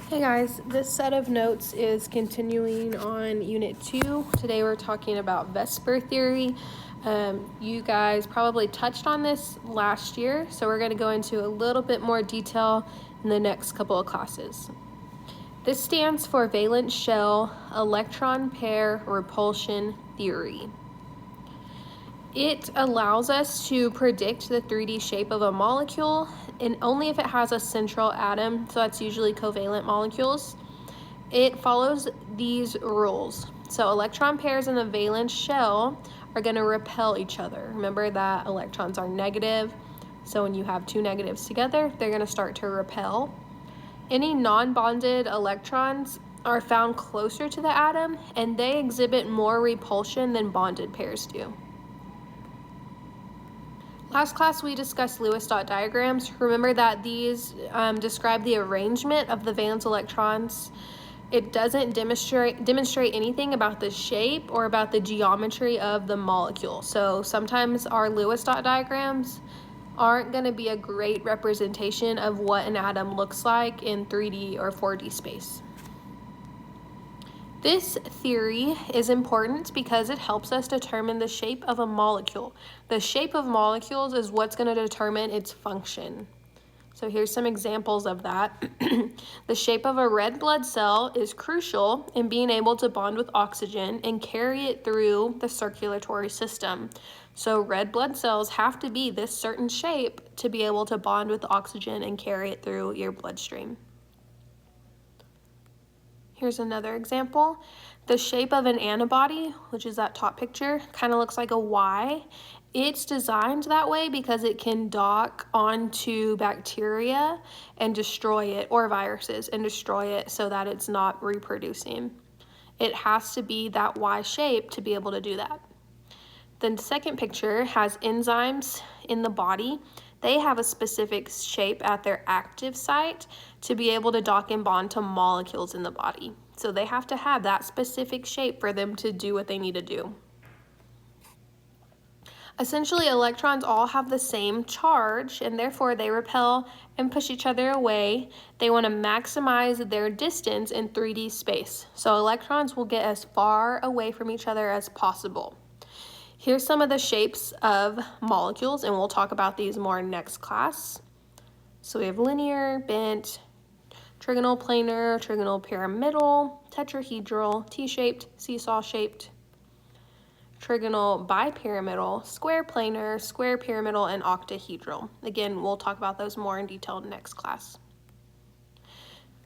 Hey guys, this set of notes is continuing on Unit 2. Today we're talking about VSEPR theory. You guys probably touched on this last year, so we're going to go into a little bit more detail in the next couple of classes. This stands for valence shell electron pair repulsion theory. It allows us to predict the 3D shape of a molecule, and only if it has a central atom, so that's usually covalent molecules. It follows these rules. So electron pairs in the valence shell are going to repel each other. Remember that electrons are negative, so when you have two negatives together, they're going to start to repel. Any non-bonded electrons are found closer to the atom, and they exhibit more repulsion than bonded pairs do. Last class we discussed Lewis dot diagrams. Remember that these describe the arrangement of the valence electrons. It doesn't demonstrate anything about the shape or about the geometry of the molecule. So sometimes our Lewis dot diagrams aren't going to be a great representation of what an atom looks like in 3D or 4D space. This theory is important because it helps us determine the shape of a molecule. The shape of molecules is what's going to determine its function. So here's some examples of that. The shape of a red blood cell is crucial in being able to bond with oxygen and carry it through the circulatory system. So red blood cells have to be this certain shape to be able to bond with oxygen and carry it through your bloodstream. Here's another example. The shape of an antibody, which is that top picture, kind of looks like a Y. It's designed that way because it can dock onto bacteria and destroy it, or viruses, and destroy it so that it's not reproducing. It has to be that Y shape to be able to do that. The second picture has enzymes in the body. They have a specific shape at their active site to be able to dock and bond to molecules in the body. So they have to have that specific shape for them to do what they need to do. Essentially, electrons all have the same charge, and therefore they repel and push each other away. They want to maximize their distance in 3D space. So electrons will get as far away from each other as possible. Here's some of the shapes of molecules, and we'll talk about these more next class. So we have linear, bent, trigonal planar, trigonal pyramidal, tetrahedral, T-shaped, seesaw-shaped, trigonal bipyramidal, square planar, square pyramidal, and octahedral. Again, we'll talk about those more in detail next class.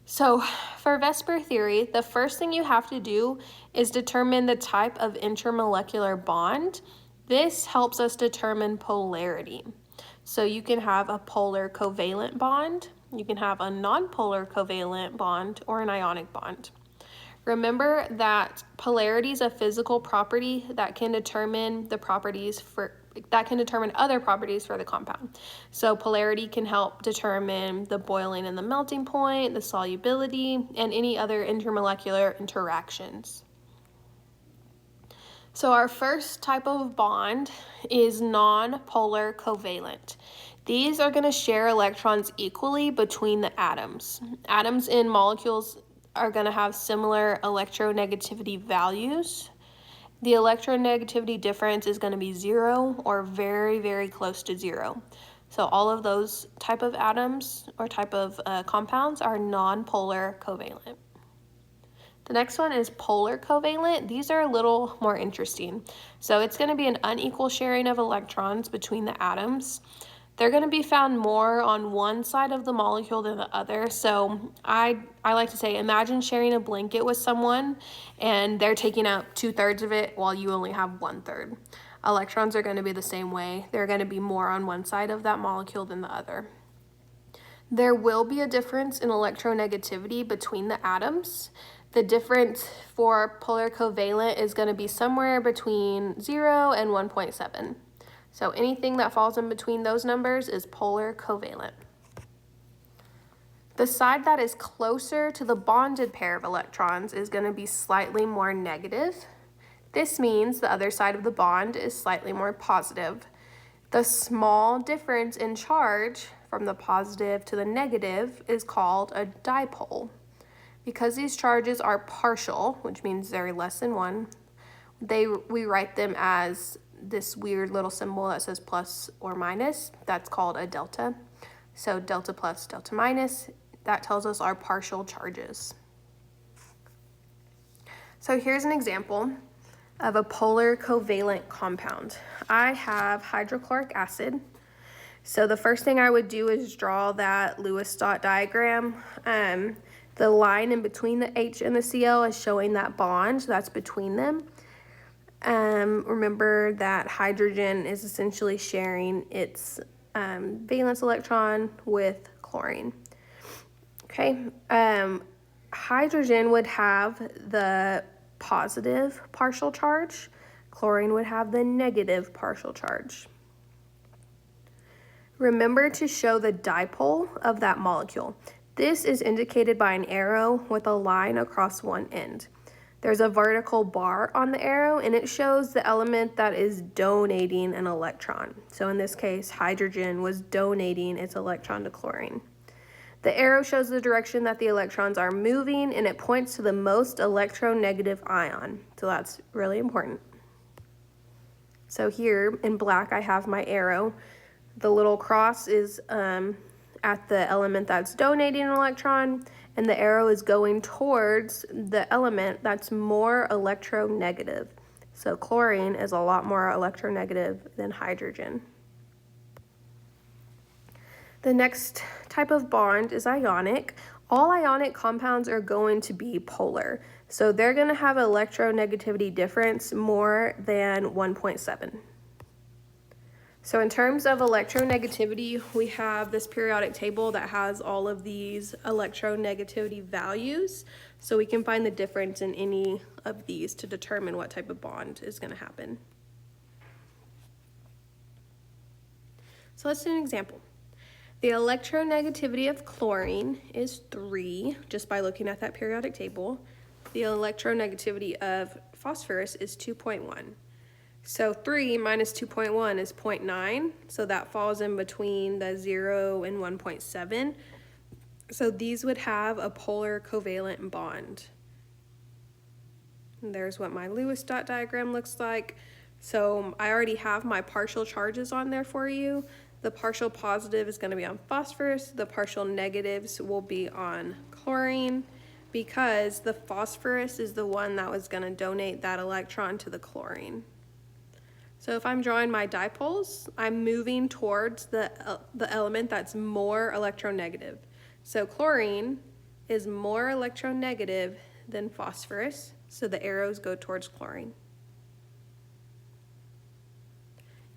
So for VSEPR theory, the first thing you have to do is determine the type of intermolecular bond. This helps us determine polarity. So you can have a polar covalent bond, you can have a nonpolar covalent bond, or an ionic bond. Remember that polarity is a physical property that can determine other properties for the compound. So polarity can help determine the boiling and the melting point, the solubility, and any other intermolecular interactions. So our first type of bond is nonpolar covalent. These are going to share electrons equally between the atoms. Atoms in molecules are going to have similar electronegativity values. The electronegativity difference is going to be 0 or very, very close to 0. So all of those type of atoms or type of compounds are nonpolar covalent. The next one is polar covalent. These are a little more interesting. So it's going to be an unequal sharing of electrons between the atoms. They're going to be found more on one side of the molecule than the other. So I like to say, imagine sharing a blanket with someone and they're taking out 2/3 of it while you only have 1/3. Electrons are going to be the same way. They're going to be more on one side of that molecule than the other. There will be a difference in electronegativity between the atoms. The difference for polar covalent is going to be somewhere between 0 and 1.7. So anything that falls in between those numbers is polar covalent. The side that is closer to the bonded pair of electrons is going to be slightly more negative. This means the other side of the bond is slightly more positive. The small difference in charge from the positive to the negative is called a dipole. Because these charges are partial, which means they're less than 1, we write them as this weird little symbol that says plus or minus. That's called a delta. So delta plus, delta minus, that tells us our partial charges. So here's an example of a polar covalent compound. I have hydrochloric acid. So the first thing I would do is draw that Lewis dot diagram. The line in between the H and the Cl is showing that bond that's between them. Remember that hydrogen is essentially sharing its valence electron with chlorine. Okay, hydrogen would have the positive partial charge. Chlorine would have the negative partial charge. Remember to show the dipole of that molecule. This is indicated by an arrow with a line across one end. There's a vertical bar on the arrow, and it shows the element that is donating an electron. So in this case, hydrogen was donating its electron to chlorine. The arrow shows the direction that the electrons are moving, and it points to the most electronegative ion. So that's really important. So here in black, I have my arrow. The little cross is at the element that's donating an electron, and the arrow is going towards the element that's more electronegative. So chlorine is a lot more electronegative than hydrogen. The next type of bond is ionic. All ionic compounds are going to be polar. So they're going to have an electronegativity difference more than 1.7. So in terms of electronegativity, we have this periodic table that has all of these electronegativity values. So we can find the difference in any of these to determine what type of bond is going to happen. So let's do an example. The electronegativity of chlorine is 3, just by looking at that periodic table. The electronegativity of phosphorus is 2.1. So 3 minus 2.1 is 0.9, so that falls in between the 0 and 1.7. So these would have a polar covalent bond. And there's what my Lewis dot diagram looks like. So I already have my partial charges on there for you. The partial positive is going to be on phosphorus. The partial negatives will be on chlorine, because the phosphorus is the one that was going to donate that electron to the chlorine. So if I'm drawing my dipoles, I'm moving towards the element that's more electronegative. So chlorine is more electronegative than phosphorus, so the arrows go towards chlorine.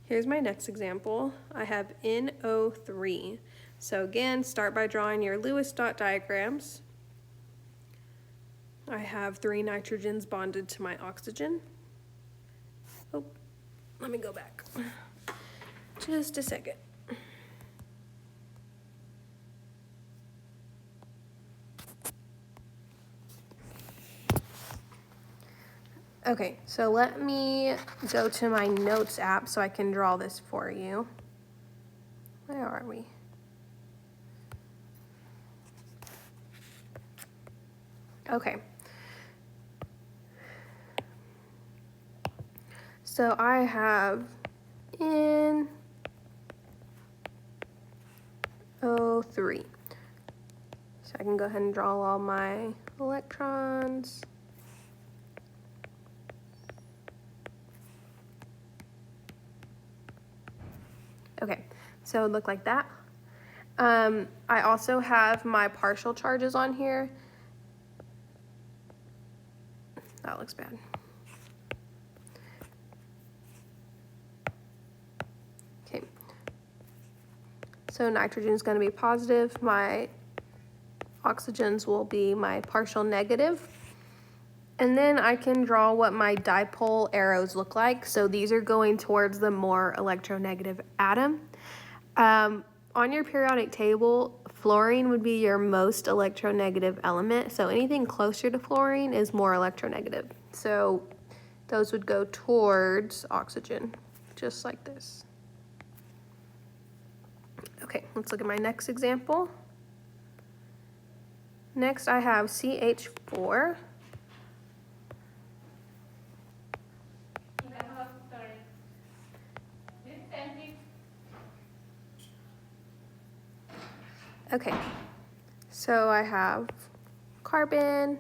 Here's my next example. I have NO3. So again, start by drawing your Lewis dot diagrams. I have 3 nitrogens bonded to my oxygen. Oh. Let me go back just a second. Okay, so let me go to my notes app so I can draw this for you. Where are we? Okay. So I have NO3. So I can go ahead and draw all my electrons. Okay, so it would look like that. I also have my partial charges on here. That looks bad. So nitrogen is going to be positive, my oxygens will be my partial negative. And then I can draw what my dipole arrows look like. So these are going towards the more electronegative atom. On your periodic table, fluorine would be your most electronegative element. So anything closer to fluorine is more electronegative. So those would go towards oxygen, just like this. Okay, let's look at my next example. Next I have CH4. Okay, so I have carbon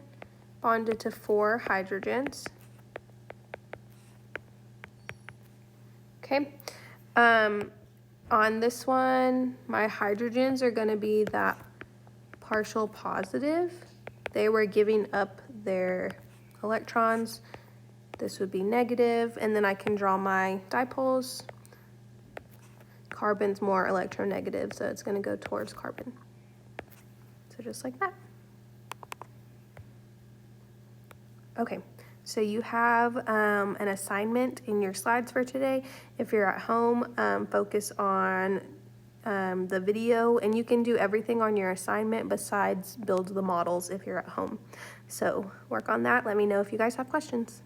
bonded to 4 hydrogens. Okay, on this one, my hydrogens are going to be that partial positive. They were giving up their electrons. This would be negative, and then I can draw my dipoles. Carbon's more electronegative, so it's going to go towards carbon. So just like that. Okay, so you have an assignment in your slides for today. If you're at home, focus on the video, and you can do everything on your assignment besides build the models if you're at home. So work on that. Let me know if you guys have questions.